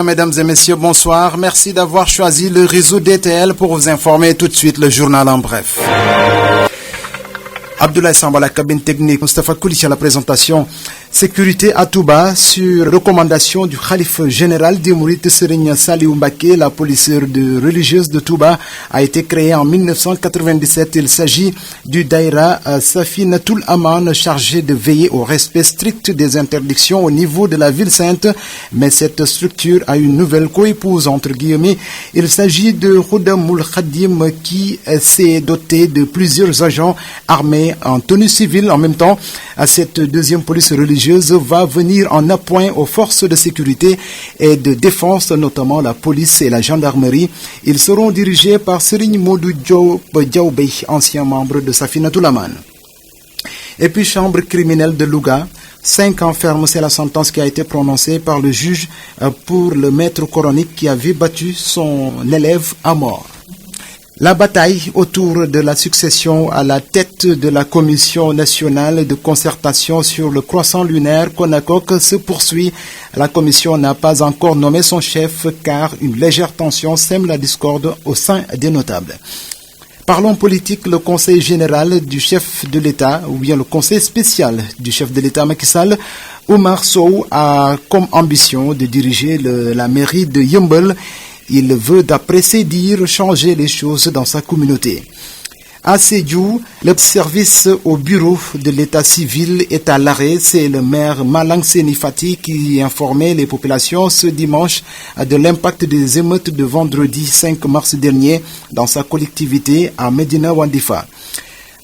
mesdames et messieurs, bonsoir. Merci d'avoir choisi le réseau DTL pour vous informer tout de suite le journal en bref. Abdoulaye Samba, la cabine technique, Mustafa Koulichi à la présentation. Sécurité à Touba, sur recommandation du Khalife général des Mourides Serigne Saliou Mbacké, la police religieuse de Touba a été créée en 1997. Il s'agit du Daïra Safinatul Aman, chargé de veiller au respect strict des interdictions au niveau de la ville sainte. Mais cette structure a une nouvelle coépouse, entre guillemets. Il s'agit de Khoudamoul Khadim qui s'est doté de plusieurs agents armés en tenue civile. En même temps, cette deuxième police religieuse va venir en appoint aux forces de sécurité et de défense, notamment la police et la gendarmerie. Ils seront dirigés par Serigne Modou Diaoubé, ancien membre de Safinatul Aman. Et puis, chambre criminelle de Louga. 5 ans ferme, c'est la sentence qui a été prononcée par le juge pour le maître coranique qui avait battu son élève à mort. La bataille autour de la succession à la tête de la Commission nationale de concertation sur le croissant lunaire CONACOC se poursuit. La commission n'a pas encore nommé son chef car une légère tension sème la discorde au sein des notables. Parlons politique, le conseil général du chef de l'État, ou bien le conseil spécial du chef de l'État Macky Sall, Oumar Sow, a comme ambition de diriger la mairie de Yeumbeul. Il veut, d'après ses dires, changer les choses dans sa communauté. À Sédhiou, le service au bureau de l'état civil est à l'arrêt. C'est le maire Malang Seni Fati qui informait les populations ce dimanche de l'impact des émeutes de vendredi 5 mars dernier dans sa collectivité à Médina Wandifa.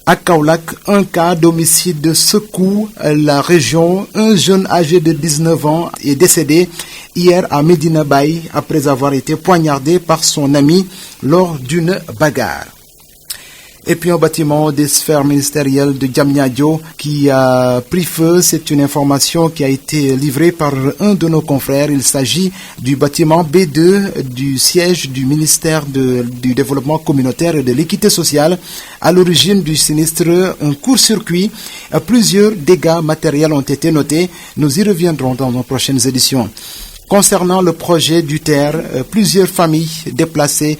À Kaolack, un cas d'homicide secoue la région. Un jeune âgé de 19 ans est décédé hier à Medina Baye après avoir été poignardé par son ami lors d'une bagarre. Et puis un bâtiment des sphères ministérielles de Diamniadio qui a pris feu. C'est une information qui a été livrée par un de nos confrères. Il s'agit du bâtiment B2 du siège du ministère du Développement communautaire et de l'équité sociale. À l'origine du sinistre, un court-circuit. Plusieurs dégâts matériels ont été notés. Nous y reviendrons dans nos prochaines éditions. Concernant le projet du TER, plusieurs familles déplacées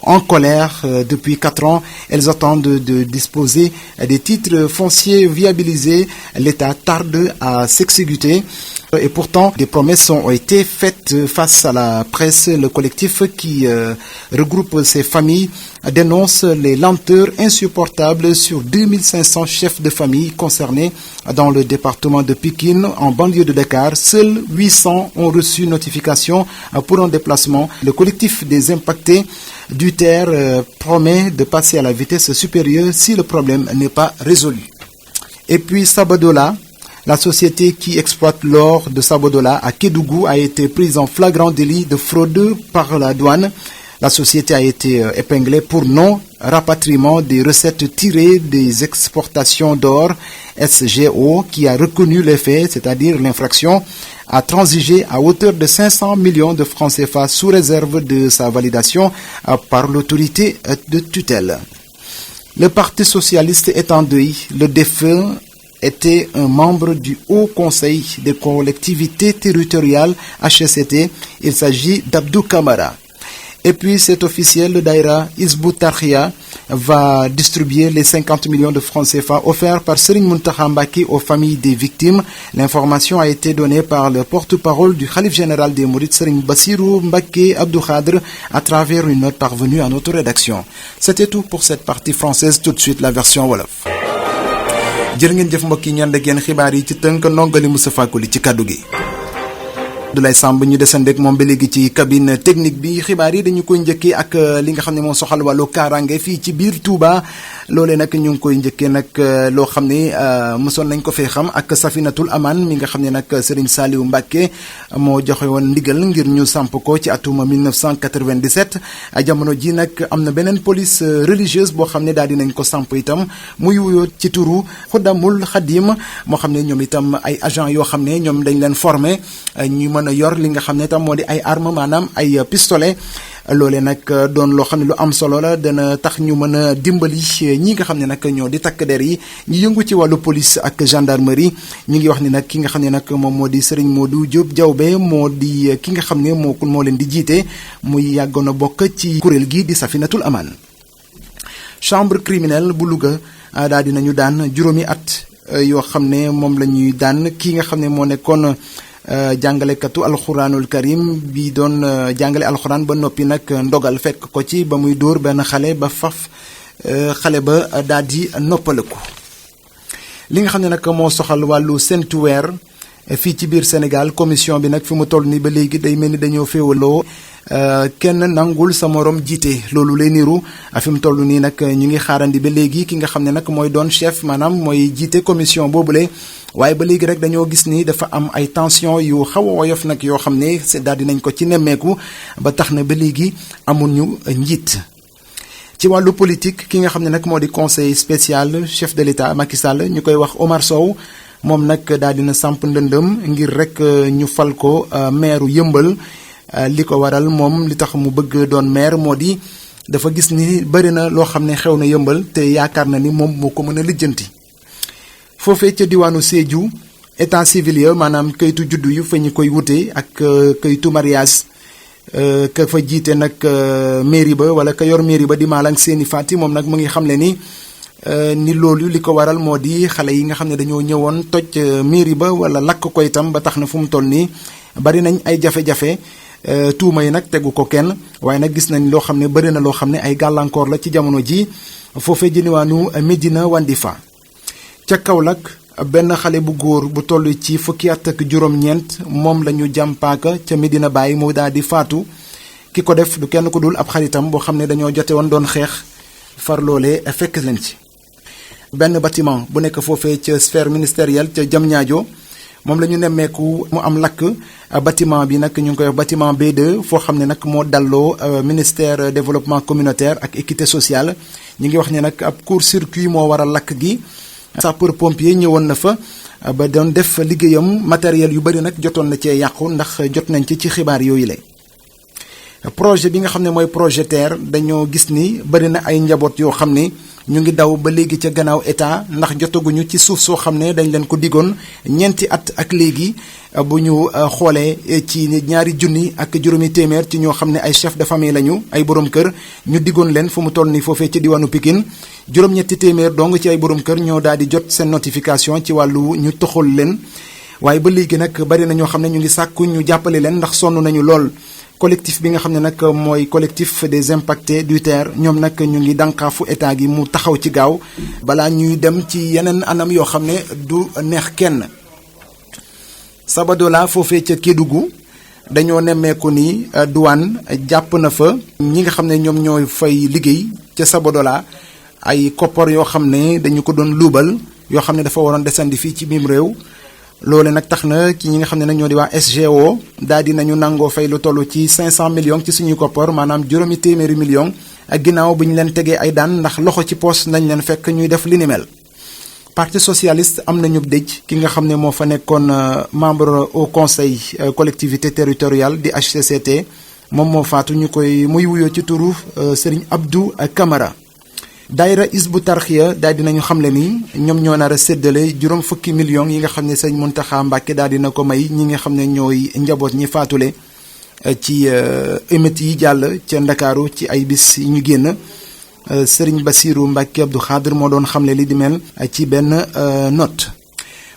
en colère depuis 4 ans. Elles attendent de disposer des titres fonciers viabilisés. L'État tarde à s'exécuter. Et pourtant, des promesses ont été faites face à la presse. Le collectif qui regroupe ces familles dénonce les lenteurs insupportables sur 2500 chefs de famille concernés dans le département de Pikine, en banlieue de Dakar. Seuls 800 ont reçu notification pour un déplacement. Le collectif des impactés du TER promet de passer à la vitesse supérieure si le problème n'est pas résolu. Et puis Sabadola, la société qui exploite l'or de Sabodola à Kédougou a été prise en flagrant délit de fraude par la douane. La société a été épinglée pour non-rapatriement des recettes tirées des exportations d'or. SGO, qui a reconnu les faits, c'est-à-dire l'infraction, a transigé à hauteur de 500 millions de francs CFA sous réserve de sa validation par l'autorité de tutelle. Le Parti socialiste est en deuil. Le défunt était un membre du Haut Conseil des collectivités territoriales HCT. Il s'agit d'Abdou Kamara. Et puis c'est officiel, le Daïra Hizbut Tarqiyyah va distribuer les 50 millions de francs CFA offerts par Serigne Mountakha Mbacké aux familles des victimes. L'information a été donnée par le porte-parole du Khalife général des Mourides, Serigne Bassirou Mbacké Abdou Khadre, à travers une note parvenue à notre rédaction. C'était tout pour cette partie française. Tout de suite la version wolof. Jërë ngeen jëf mbokk yi ñaan ak yéen xibaar yi ci tënk ndongali Moustapha Koulichi ci kaddu gi. Abdoulaye Samb ñu desandek moom ba léegi ci cabine technique bi. Xibaar yi dañu koy njëkkee ak li nga xam ne moo soxal wàllu kaaraange fii ci biir Touba. loolee nag ñu ngi koy njëkkee nag loo xam ne mësoon nañ ko fee xam ak Safinatul Aman mi nga xam ne nag Serigne Saliou Mbacké moo joxe woon ndigal ngir ñu samp ko ci atum 1997. jamono ji nag am na beneen police religieuse boo xam ne daal dinañ ko samp itam muy wuyoo ci turu Khoudamul Khadim moo xam ne ñoom itam ay agent yoo xam ne ñoom dañ leen formé ñu mën a yor li nga xam ne itam moo di ay arme maanaam ay pistolet loole nag doon loo xam ne lu am solo la dana tax ñu mën a dimbali ñi nga xam ne nag ñoo di takk der yi ñu yëngu ci wàllu police ak gendarmerie. ñu ngi wax ni nag ki nga xam ne nag moom moo di Serigne Modou Diop Diawbe moo di ki nga xam ne moo leen di jiite muy yàggoon a bokk ci kuréel gi di Safinatul Aman. chambre criminelle bu Louga daal di nañu daan juróomi at yoo xam ne moom la ñuy daan ki nga xam ne moo nekkoon jàngalekatu alxuraanul karim bi doon jàngale alxuraan ba noppi nag ndogal fekk ko ci ba muy dóor benn xale ba faf xale ba daal di noppaleku. li nga xam ne nag moo soxal wàllu séntu weer fii ci biir Sénégal commission bi nag fi mu toll nii ba léegi day mel ni dañoo féewaloo kenn nangul sa morom jiite loolu lay niru fi mu toll nii nag ñu ngi xaarandi ba léegi ki nga xam ne nag mooy doon chef maanaam mooy jiite commission boobule. waaye ba léegi rek dañoo gis ni dafa am ay tension yu xaw a woyof nag yoo xam ne daal dinañ ko ci nemmeeku ba tax na ba léegi amuñu njiit. ci wàllu politique ki nga xam ne nag moo di conseil spécial chef de l'État Macky Sall ñu koy wax Omar Sow moom nag daal dina samp ndëndëm ngir rek ñu fal ko maire Yëmbal. li ko waral moom li tax mu bëgg doon maire moo di dafa gis ni bëri na loo xam ne xew na Yëmbal te yaakaar na ni moom moo ko mën a lijjanti. foofee ca diwaanu Sédhiou état civil ya maanaam kayitu juddu yu fa ñu koy wute ak kayitu mariage ka fa jiite nag mairie ba wala ka yor mairie ba di Malang Séni Fati moom nag mu ngi xamle ni loolu li ko waral moo di xale yi nga xam ne dañoo ñëwoon toj mairie ba wala lakk ko itam ba tax na fu mu toll nii bari nañ ay jafe-jafe. tuuma yi nag tegu ko kenn waaye nag gis nañ loo xam ne bëri na loo xam ne ay gàllankoor la ci jamono ji foofee jëniwaanu Medina Wandifa. ca Kaolack benn xale bu góor bu toll ci fukki at ak juróom-ñeent moom la ñu jàmpaaka ca Medina Baye mu daal di faatu ki ko def du kenn ku dul ab xaritam boo xam ne dañoo jote woon doon xeex far loolee fekk leen ci. benn bâtiment bu nekk foofee ca sphère ministérielle ca Diamniadio moom la ñu nemmeeku mu am lakk bâtiment bi nag ñu ngi koy wax bâtiment B2 foo xam ne nag moo dalloo ministère développement communautaire ak équité sociale ñu ngi wax ne nag ab court-circuit moo waral lakk gi. sapeur pompier ñëwoon na fa ba doon def liggéeyam matériel yu bari nag jotoon na cee yàqu ndax jot nañ ci xibaar yooyu la. projet bi nga xam ne mooy projet TER dañoo gis ni bari na ay njaboot yoo xam ne ñu ngi daw ba léegi ca gannaaw état ndax jotaguñu ci suuf soo xam ne dañ leen ko digoon ñeenti at ak léegi bu ñu xoolee ci ñaari junni ak juróomi téeméer ci ñoo xam ne ay chef de famille lañu ay borom kër ñu digoon leen fu mu toll nii foofee ci diwaanu Pikine juróom-ñetti téeméer dong ci ay borom kër ñoo daal di jot seen notification ci wàllu ñu toxal leen waaye ba léegi nag bari na ñoo xam ne ñu ngi sàkku ñu jàppale leen ndax sonn nañu lool. collectif bi nga xam ne nag mooy collectif des impactés du TER ñoom nag ñu ngi dànqaafu état gi mu taxaw ci gaaw balaa ñuy dem ci yeneen anam yoo xam ne du neex kenn. Sabadola foofee ca Kédougou dañoo nemmeeku ni douane jàpp na fa ñi nga xam ne ñoom ñooy fay liggéey ca Sabadola ay koppar yoo xam ne dañu ko doon luubal yoo xam ne dafa waroon desandi fii ci biim réew. loole nag tax na ci ñi nga xam ne nag ñoo di waa SGO daal di nañu nangoo fay lu toll ci 500 millions ci suñuy koppar maanaam juróomi téeméeri millions ak ginnaaw bi ñu leen tegee ay daan ndax loxo ci poos nañ leen fekk ñuy def li ni mel. parti socialiste am nañu dëj ki nga xam ne moo fa nekkoon membre au conseil collectivité territoriale di HCCT moom moo faatu ñu koy muy wuyoo ci turu Serigne Abdou Camara. daayira Hizbut Tarqiyyah daal dinañu xamle ni ñoom ñoo nar a séddale juróom fukki millions yi nga xam ne sëñ Mountakha Mbacké daal dina ko may ñi nga xam ne ñooy njaboot ñi faatule ci émeutes yi jàll ca Ndakaaru ci ay bis yi ñu génn. Serigne Bassirou Mbacké Abdou Khadr moo doon xamle li di mel ci benn note.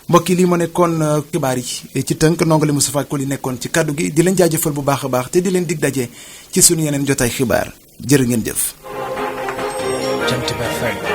mbokk yi lii ma nekkoon xibaar yi ci tënk ndongo li Moustapha Koli nekkoon ci kaddu gi di leen jaajëfal bu baax a baax te di leen dig daje ci sunu yeneen jotaay xibaar jërë ngeen jëf. Jant bi FM